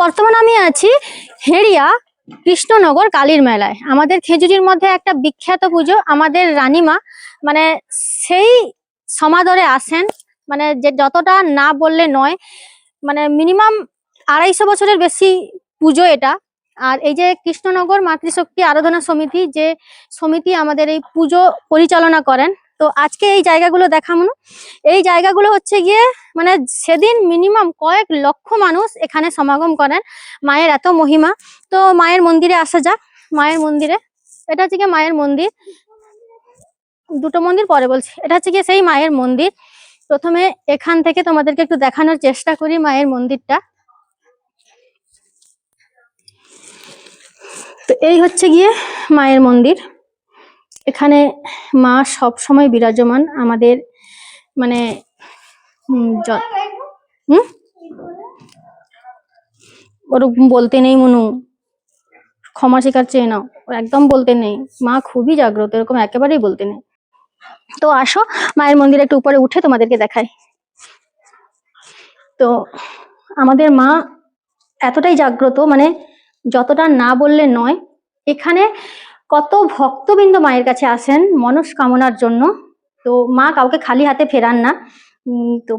বর্তমানে আমি আছি হেরিয়া কৃষ্ণনগর কালীর মেলায়। আমাদের খেজুরির মধ্যে একটা বিখ্যাত পুজো, আমাদের রানীমা মানে সেই সমাদরে আসেন, মানে যে যতটা না বললে নয়, মানে মিনিমাম 250 বছরের বেশি পুজো এটা। আর এই যে কৃষ্ণনগর মাতৃশক্তি আরাধনা সমিতি, যে সমিতি আমাদের এই পুজো পরিচালনা করেন, তো আজকে এই জায়গাগুলো দেখাবো। এই জায়গাগুলো হচ্ছে গিয়ে মানে সেদিন মিনিমাম কয়েক লক্ষ মানুষ এখানে সমাগম করেন। মায়ের এত মহিমা। তো মায়ের মন্দিরে আসা যাক। মায়ের মন্দিরে, এটা হচ্ছে গিয়ে মায়ের মন্দির। দুটো মন্দির পরে বলছি, এটা হচ্ছে গিয়ে সেই মায়ের মন্দির। প্রথমে এখান থেকে তোমাদেরকে একটু দেখানোর চেষ্টা করি মায়ের মন্দিরটা। তো এই হচ্ছে গিয়ে মায়ের মন্দির। এখানে মা সব সময় বিরাজমান আমাদের, মানে ওরকম বলতে নেই মনু, ক্ষমা স্বীকার চেয়ে নাও, একদম বলতে নেই। মা খুবই জাগ্রত, এরকম একেবারেই বলতে নেই। তো আসো মায়ের মন্দিরে একটু উপরে উঠে তোমাদেরকে দেখাই। তো আমাদের মা এতটাই জাগ্রত, মানে যতটা না বললে নয়। এখানে কত ভক্তবৃন্দ মায়ের কাছে আসেন মনস্কামনার জন্য। তো মা কাউকে খালি হাতে ফেরান না। তো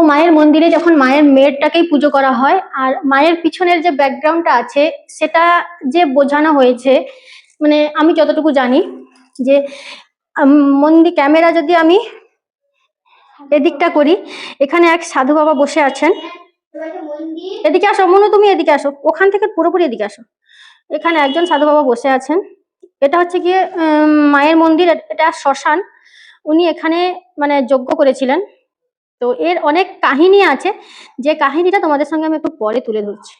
মায়ের মন্দিরে যখন মায়ের মেয়েরটাকেই পুজো করা হয়, আর মায়ের পিছনের যে ব্যাকগ্রাউন্ডটা আছে সেটা যে বোঝানো হয়েছে, মানে আমি যতটুকু জানি যে মন্দির ক্যামেরা যদি আমি এদিকটা করি, এখানে এক সাধু বাবা বসে আছেন। এদিকে আসো মনু, তুমি এদিকে আসো, ওখান থেকে পুরোপুরি এদিকে আসো। এখানে একজন সাধু বাবা বসে আছেন। এটা হচ্ছে গিয়ে মায়ের মন্দির, এটা শ্মশান। উনি এখানে মানে যজ্ঞ করেছিলেন। তো এর অনেক কাহিনী আছে, যে কাহিনীটা তোমাদের সঙ্গে আমি একটু পরে তুলে ধরছি।